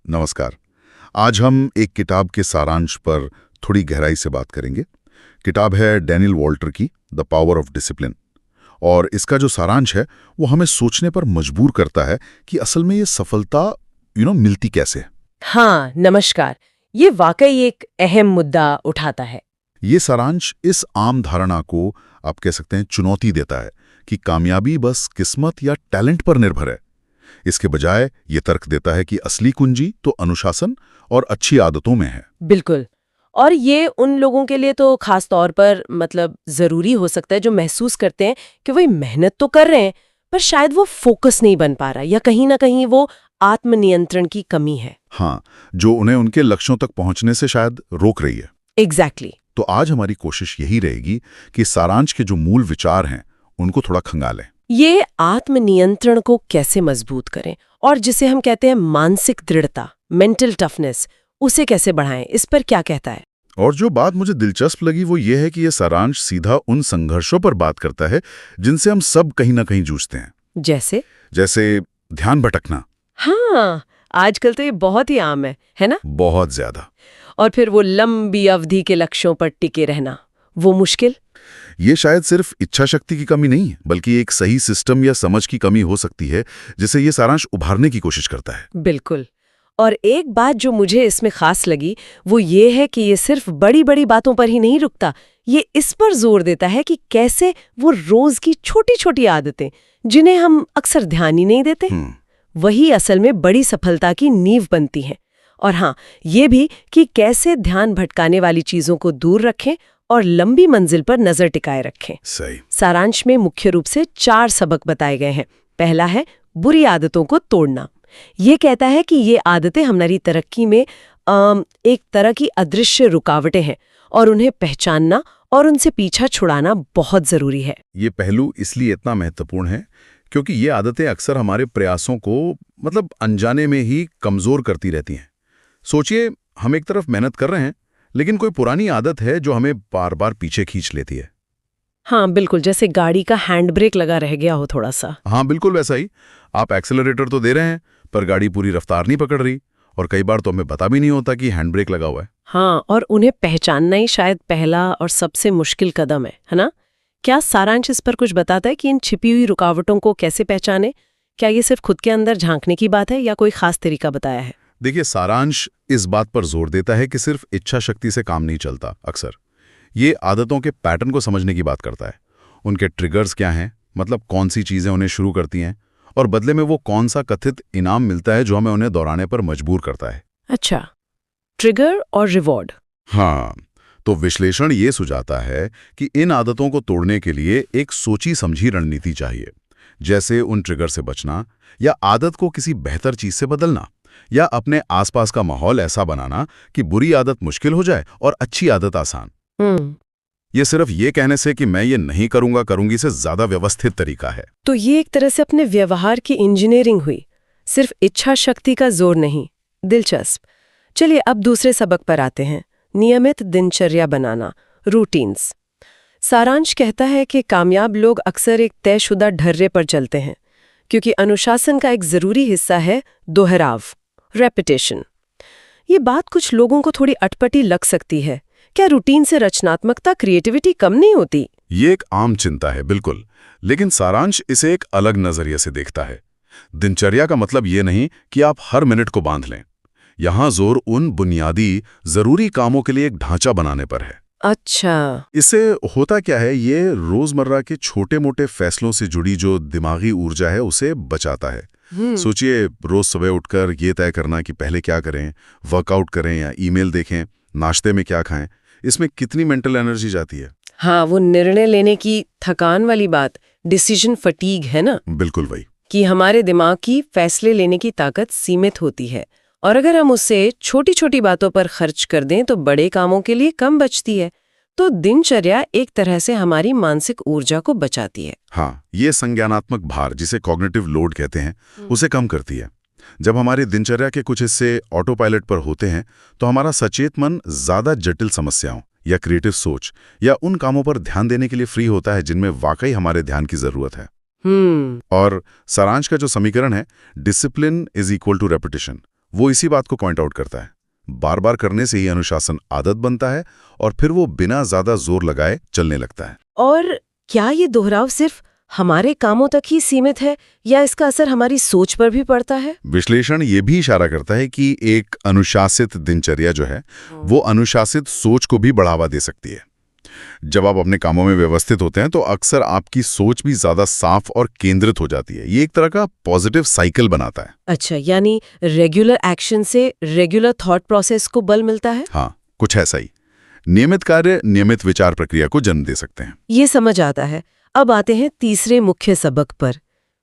नमस्कार। आज हम एक किताब के सारांश पर थोड़ी गहराई से बात करेंगे। किताब है डैनियल वॉल्टर की द पावर ऑफ डिसिप्लिन। और इसका जो सारांश है वो हमें सोचने पर मजबूर करता है कि असल में ये सफलता मिलती कैसे है। हाँ, नमस्कार। ये वाकई एक अहम मुद्दा उठाता है। ये सारांश इस आम धारणा को आप कह सकते हैं चुनौती देता है कि कामयाबी बस किस्मत या टैलेंट पर निर्भर है। इसके बजाय ये तर्क देता है कि असली कुंजी तो अनुशासन और अच्छी आदतों में है। बिल्कुल। और ये उन लोगों के लिए तो खास तौर पर जरूरी हो सकता है जो महसूस करते हैं कि वही मेहनत तो कर रहे हैं पर शायद वो फोकस नहीं बन पा रहा या कहीं ना कहीं वो आत्मनियंत्रण की कमी है। हाँ, जो उन्हें उनके लक्ष्यों तक पहुंचने से शायद रोक रही है। एग्जैक्टली। तो आज हमारी कोशिश यही रहेगी कि सारांश के जो मूल विचार हैं उनको थोड़ा खंगालें। ये आत्मनियंत्रण को कैसे मजबूत करें और जिसे हम कहते हैं मानसिक दृढ़ता, मेंटल टफनेस, उसे कैसे बढ़ाएं, इस पर क्या कहता है। और जो बात मुझे दिलचस्प लगी वो ये है कि ये सारांश सीधा उन संघर्षों पर बात करता है जिनसे हम सब कहीं ना कहीं जूझते हैं। जैसे ध्यान भटकना। हाँ, आजकल तो ये बहुत ही आम है ना? बहुत ज्यादा। और फिर वो लंबी अवधि के लक्ष्यों पर टिके रहना, वो मुश्किल। ये शायद सिर्फ इच्छा शक्ति की कमी नहीं बल्कि एक सही सिस्टम या समझ की कमी हो सकती है जिसे ये सारांश उभारने की कोशिश करता है। बिल्कुल। और एक बात जो मुझे इसमें खास लगी वो ये है कि ये सिर्फ बड़ी बड़ी बातों पर ही नहीं रुकता, ये इस पर जोर देता है कि कैसे वो रोज की छोटी छोटी आदतें जिन्हें हम अक्सर ध्यान ही नहीं देते वही असल में बड़ी सफलता की नींव बनती हैं। और हाँ, ये भी कि कैसे ध्यान भटकाने वाली चीजों को दूर रखें और लंबी मंजिल पर नजर टिकाए रखें। सही। सारांश में मुख्य रूप से 4 सबक बताए गए हैं। पहला है बुरी आदतों को तोड़ना। ये कहता है कि ये आदतें हमारी तरक्की में एक तरह की अदृश्य रुकावटें हैं और उन्हें पहचानना और उनसे पीछा छुड़ाना बहुत जरूरी है। ये पहलू इसलिए इतना महत्वपूर्ण है क्योंकि ये आदतें अक्सर हमारे प्रयासों को अनजाने में ही कमजोर करती रहती हैं। सोचिए, हम एक तरफ मेहनत कर रहे हैं लेकिन कोई पुरानी आदत है जो हमें बार बार पीछे खींच लेती है। हाँ बिल्कुल, जैसे गाड़ी का हैंड ब्रेक लगा रह गया हो थोड़ा सा। हाँ बिल्कुल वैसा ही। आप एक्सेलरेटर तो दे रहे हैं पर गाड़ी पूरी रफ्तार नहीं पकड़ रही और कई बार तो हमें पता भी नहीं होता कि हैंड ब्रेक लगा हुआ है। हाँ, और उन्हें पहचानना ही शायद पहला और सबसे मुश्किल कदम है ना? क्या सारांश इस पर कुछ बताता है कि इन छिपी हुई रुकावटों को कैसे पहचाने? क्या ये सिर्फ खुद के अंदर झांकने की बात है या कोई खास तरीका बताया है? देखिए, सारांश इस बात पर जोर देता है कि सिर्फ इच्छा शक्ति से काम नहीं चलता। अक्सर ये आदतों के पैटर्न को समझने की बात करता है। उनके ट्रिगर्स क्या हैं, कौन सी चीजें उन्हें शुरू करती हैं और बदले में वो कौन सा कथित इनाम मिलता है जो हमें उन्हें दोहराने पर मजबूर करता है। अच्छा, ट्रिगर और रिवॉर्ड। हाँ, तो विश्लेषण ये सुझाता है कि इन आदतों को तोड़ने के लिए एक सोची समझी रणनीति चाहिए, जैसे उन ट्रिगर से बचना या आदत को किसी बेहतर चीज से बदलना या अपने आसपास का माहौल ऐसा बनाना कि बुरी आदत मुश्किल हो जाए और अच्छी आदत आसान। ये सिर्फ ये कहने से कि मैं ये नहीं करूंगा करूंगी से ज्यादा व्यवस्थित तरीका है। तो ये एक तरह से अपने व्यवहार की इंजीनियरिंग हुई, सिर्फ इच्छा शक्ति का जोर नहीं। दिलचस्प। चलिए अब दूसरे सबक पर आते हैं, नियमित दिनचर्या बनाना, रूटीन्स। सारांश कहता है कि कामयाब लोग अक्सर एक तयशुदा ढर्रे पर चलते हैं क्योंकि अनुशासन का एक जरूरी हिस्सा है दोहराव, रेपिटेशन। ये बात कुछ लोगों को थोड़ी अटपटी लग सकती है। क्या रूटीन से रचनात्मकता, क्रिएटिविटी कम नहीं होती? ये एक आम चिंता है, बिल्कुल। लेकिन सारांश इसे एक अलग नजरिए से देखता है। दिनचर्या का मतलब ये नहीं कि आप हर मिनट को बांध लें। यहां जोर उन बुनियादी जरूरी कामों के लिए एक ढांचा बनाने पर है। अच्छा। इससे होता क्या है, ये रोजमर्रा के छोटे मोटे फैसलों से जुड़ी जो दिमागी ऊर्जा है उसे बचाता है। सोचिए, रोज सुबह उठकर ये तय करना कि पहले क्या करें, वर्कआउट करें या ईमेल देखें, नाश्ते में क्या खाएं, इसमें कितनी मेंटल एनर्जी जाती है। हाँ, वो निर्णय लेने की थकान वाली बात, डिसीजन फटीग है ना? बिल्कुल वही। कि हमारे दिमाग की फैसले लेने की ताकत सीमित होती है और अगर हम उसे छोटी छोटी बातों पर खर्च कर दें तो बड़े कामों के लिए कम बचती है। तो दिनचर्या एक तरह से हमारी मानसिक ऊर्जा को बचाती है। हाँ, ये संज्ञानात्मक भार, जिसे कॉग्निटिव लोड कहते हैं, उसे कम करती है। जब हमारे दिनचर्या के कुछ हिस्से ऑटो पायलट पर होते हैं तो हमारा सचेत मन ज्यादा जटिल समस्याओं या क्रिएटिव सोच या उन कामों पर ध्यान देने के लिए फ्री होता है जिनमें वाकई हमारे ध्यान की जरूरत है। और सारांश का जो समीकरण है, discipline is equal to repetition, वो इसी बात को पॉइंट आउट करता है। बार बार करने से ही अनुशासन आदत बनता है और फिर वो बिना ज्यादा जोर लगाए चलने लगता है। और क्या ये दोहराव सिर्फ हमारे कामों तक ही सीमित है या इसका असर हमारी सोच पर भी पड़ता है? विश्लेषण ये भी इशारा करता है कि एक अनुशासित दिनचर्या जो है वो अनुशासित सोच को भी बढ़ावा दे सकती है। जब आप अपने कामों में व्यवस्थित होते हैं तो अक्सर आपकी सोच भी ज्यादा साफ और केंद्रित हो जाती है। ये एक तरह का पॉजिटिव साइकिल बनाता है। अच्छा, यानी रेगुलर एक्शन से रेगुलर थॉट प्रोसेस को बल मिलता है? हाँ, कुछ ऐसा ही। नियमित कार्य नियमित विचार प्रक्रिया को जन्म दे सकते हैं। ये समझ आता है। अब आते हैं तीसरे मुख्य सबक पर,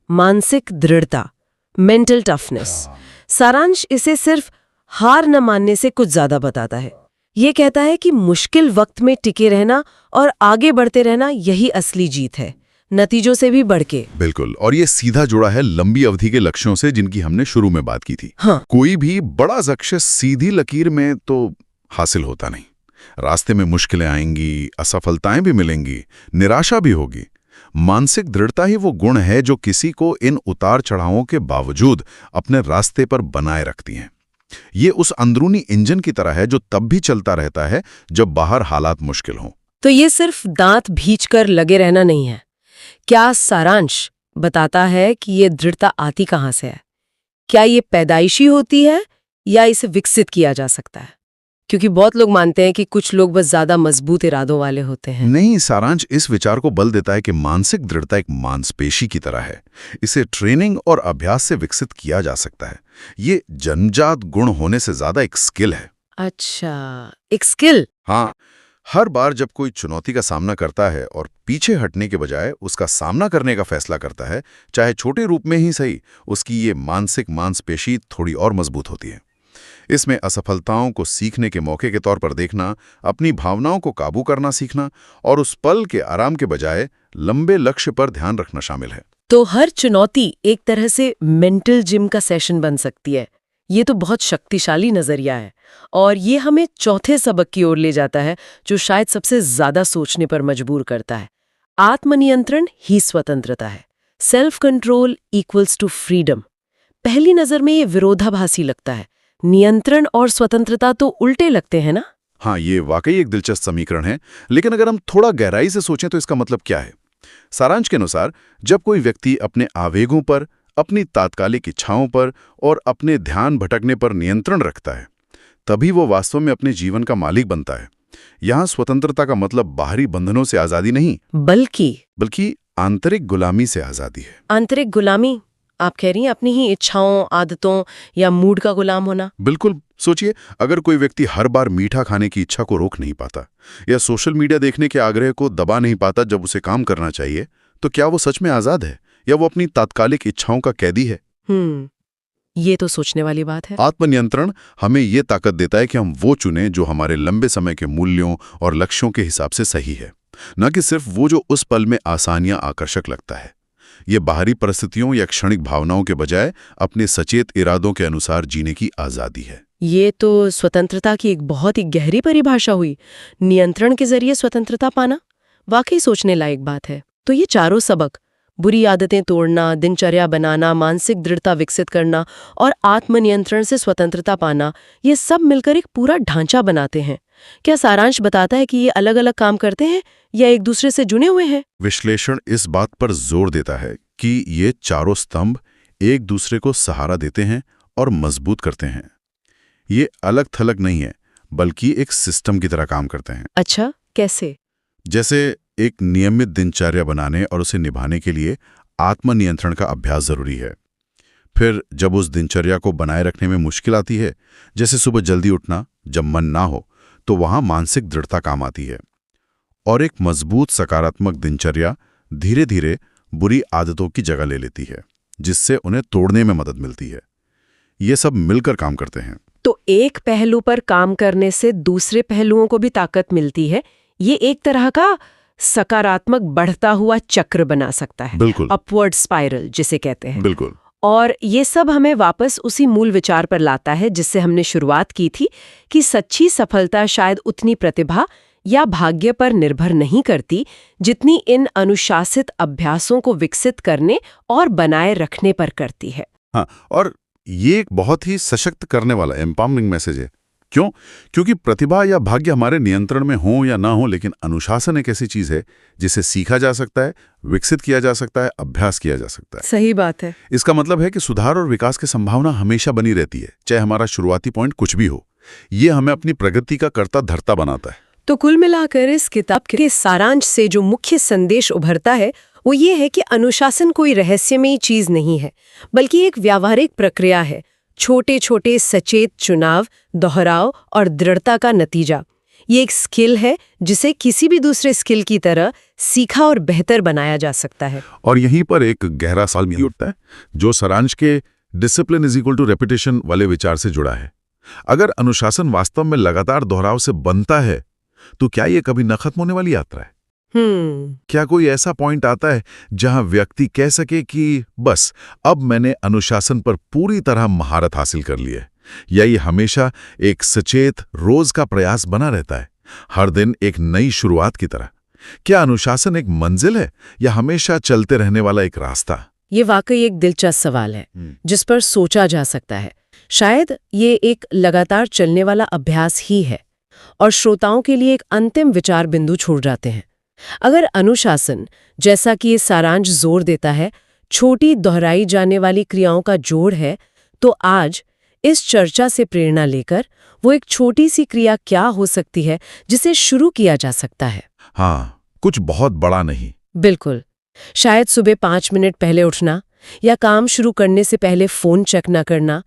मानसिक दृढ़ता, मेंटल टफनेस। सारांश इसे सिर्फ हार न मानने से कुछ ज्यादा बताता है। ये कहता है कि मुश्किल वक्त में टिके रहना और आगे बढ़ते रहना यही असली जीत है, नतीजों से भी बढ़ के। बिल्कुल, और ये सीधा जुड़ा है लंबी अवधि के लक्ष्यों से जिनकी हमने शुरू में बात की थी। हाँ। कोई भी बड़ा लक्ष्य सीधी लकीर में तो हासिल होता नहीं। रास्ते में मुश्किलें आएंगी, असफलताएं भी मिलेंगी, निराशा भी होगी। मानसिक दृढ़ता ही वो गुण है जो किसी को इन उतार चढ़ावों के बावजूद अपने रास्ते पर बनाए रखती हैं। ये उस अंदरूनी इंजन की तरह है जो तब भी चलता रहता है जब बाहर हालात मुश्किल हों। तो ये सिर्फ दांत भींचकर लगे रहना नहीं है। क्या सारांश बताता है कि ये दृढ़ता आती कहाँ से है? क्या ये पैदाइशी होती है या इसे विकसित किया जा सकता है? क्योंकि बहुत लोग मानते हैं कि कुछ लोग बस ज्यादा मजबूत इरादों वाले होते हैं। नहीं, सारांश इस विचार को बल देता है कि मानसिक दृढ़ता एक मांसपेशी की तरह है। इसे ट्रेनिंग और अभ्यास से विकसित किया जा सकता है। ये जन्मजात गुण होने से ज्यादा एक स्किल है। अच्छा, एक स्किल? हाँ, हर बार जब कोई चुनौती का सामना करता है और पीछे हटने के बजाय उसका सामना करने का फैसला करता है, चाहे छोटे रूप में ही सही, उसकी ये मानसिक मांसपेशी थोड़ी और मजबूत होती है। इसमें असफलताओं को सीखने के मौके के तौर पर देखना, अपनी भावनाओं को काबू करना सीखना और उस पल के आराम के बजाय लंबे लक्ष्य पर ध्यान रखना शामिल है। तो हर चुनौती एक तरह से मेंटल जिम का सेशन बन सकती है। ये तो बहुत शक्तिशाली नजरिया है और ये हमें चौथे सबक की ओर ले जाता है जो शायद सबसे ज्यादा सोचने पर मजबूर करता है। आत्मनियंत्रण ही स्वतंत्रता है। Self control equals to freedom. पहली नजर में ये विरोधाभासी लगता है। नियंत्रण और स्वतंत्रता तो उल्टे लगते हैं ना? हाँ, ये वाकई एक दिलचस्प समीकरण है, लेकिन अगर हम थोड़ा गहराई से सोचें तो इसका मतलब क्या है? सारांश के अनुसार जब कोई व्यक्ति अपने आवेगों पर, अपनी तात्कालिक इच्छाओं पर और अपने ध्यान भटकने पर नियंत्रण रखता है, तभी वो वास्तव में अपने जीवन का मालिक बनता है। यहाँ स्वतंत्रता का मतलब बाहरी बंधनों से आजादी नहीं, बल्कि आंतरिक गुलामी से आजादी है। आंतरिक गुलामी? आप कह रही हैं अपनी ही इच्छाओं, आदतों या मूड का गुलाम होना? बिल्कुल। सोचिए, अगर कोई व्यक्ति हर बार मीठा खाने की इच्छा को रोक नहीं पाता या सोशल मीडिया देखने के आग्रह को दबा नहीं पाता जब उसे काम करना चाहिए, तो क्या वो सच में आजाद है या वो अपनी तात्कालिक इच्छाओं का कैदी है? ये तो सोचने वाली बात है। आत्मनियंत्रण हमें ये ताकत देता है कि हम वो चुनें जो हमारे लंबे समय के मूल्यों और लक्ष्यों के हिसाब से सही है, न कि सिर्फ वो जो उस पल में आसान या आकर्षक लगता है। ये बाहरी परिस्थितियों या क्षणिक भावनाओं के बजाय अपने सचेत इरादों के अनुसार जीने की आजादी है। ये तो स्वतंत्रता की एक बहुत ही गहरी परिभाषा हुई। नियंत्रण के जरिए स्वतंत्रता पाना वाकई सोचने लायक बात है। तो ये चारों सबक, बुरी आदतें तोड़ना, दिनचर्या बनाना, मानसिक दृढ़ता विकसित करना और आत्मनियंत्रण से स्वतंत्रता पाना, ये सब मिलकर एक पूरा ढांचा बनाते हैं। क्या सारांश बताता है कि ये अलग अलग काम करते हैं या एक दूसरे से जुड़े हुए हैं? विश्लेषण इस बात पर जोर देता है कि ये चारों स्तंभ एक दूसरे को सहारा देते हैं और मजबूत करते हैं। ये अलग थलग नहीं है, बल्कि एक सिस्टम की तरह काम करते हैं। अच्छा, कैसे? जैसे एक नियमित दिनचर्या बनाने और उसे निभाने के लिए आत्मनियंत्रण का अभ्यास जरूरी है। फिर जब उस दिनचर्या को बनाए रखने में मुश्किल आती है, जैसे सुबह जल्दी उठना, जब मन ना हो, तो वहां मानसिक दृढ़ता काम आती है। और एक मजबूत सकारात्मक दिनचर्या धीरे धीरे बुरी आदतों की जगह ले लेती है, जिससे उन्हें तोड़ने में मदद मिलती है। ये सब मिलकर काम करते हैं। तो एक पहलू पर काम करने से दूसरे पहलुओं को भी ताकत मिलती है। ये एक तरह का सकारात्मक बढ़ता हुआ चक्र बना सकता है। बिल्कुल। अपवर्ड स्पाइरल जिसे कहते हैं। बिल्कुल। और ये सब हमें वापस उसी मूल विचार पर लाता है जिससे हमने शुरुआत की थी कि सच्ची सफलता शायद उतनी प्रतिभा या भाग्य पर निर्भर नहीं करती जितनी इन अनुशासित अभ्यासों को विकसित करने और बनाए रखने पर करती है। हाँ, और ये एक बहुत ही सशक्त करने वाला एम्पावरिंग मैसेज है। क्यों? क्योंकि प्रतिभा या भाग्य हमारे नियंत्रण में हो या ना हो, लेकिन अनुशासन एक ऐसी चीज है जिसे सीखा जा सकता है, विकसित किया जा सकता है, अभ्यास किया जा सकता है। सही बात है। इसका मतलब है कि सुधार और विकास की संभावना हमेशा बनी रहती है, चाहे हमारा शुरुआती पॉइंट कुछ भी हो। ये हमें अपनी प्रगति का कर्ता धर्ता बनाता है। तो कुल मिलाकर इस किताब के सारांश से जो मुख्य संदेश उभरता है वो ये है कि अनुशासन कोई रहस्यमयी चीज नहीं है, बल्कि एक व्यावहारिक प्रक्रिया है। छोटे छोटे सचेत चुनाव, दोहराव और दृढ़ता का नतीजा। ये एक स्किल है जिसे किसी भी दूसरे स्किल की तरह सीखा और बेहतर बनाया जा सकता है। और यहीं पर एक गहरा सवाल भी उठता है, जो सारांश के discipline is equal to repetition वाले विचार से जुड़ा है। अगर अनुशासन वास्तव में लगातार दोहराव से बनता है, तो क्या ये कभी न खत्म होने वाली यात्रा है? क्या कोई ऐसा पॉइंट आता है जहां व्यक्ति कह सके कि बस अब मैंने अनुशासन पर पूरी तरह महारत हासिल कर ली है? या ये हमेशा एक सचेत रोज का प्रयास बना रहता है, हर दिन एक नई शुरुआत की तरह? क्या अनुशासन एक मंजिल है या हमेशा चलते रहने वाला एक रास्ता? ये वाकई एक दिलचस्प सवाल है जिस पर सोचा जा सकता है। शायद ये एक लगातार चलने वाला अभ्यास ही है और श्रोताओं के लिए एक अंतिम विचार बिंदु छोड़ जाते हैं। अगर अनुशासन, जैसा कि ये सारांश जोर देता है, छोटी दोहराई जाने वाली क्रियाओं का जोड़ है, तो आज इस चर्चा से प्रेरणा लेकर वो एक छोटी सी क्रिया क्या हो सकती है जिसे शुरू किया जा सकता है? हाँ, कुछ बहुत बड़ा नहीं। बिल्कुल। शायद सुबह 5 मिनट पहले उठना, या काम शुरू करने से पहले फोन चेक न करना,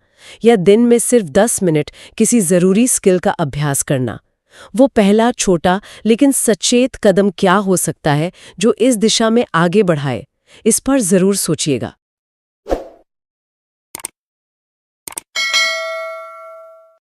या दिन में सिर्फ 10 मिनट किसी जरूरी स्किल का अभ्यास करना। वो पहला छोटा लेकिन सचेत कदम क्या हो सकता है जो इस दिशा में आगे बढ़ाए? इस पर जरूर सोचिएगा।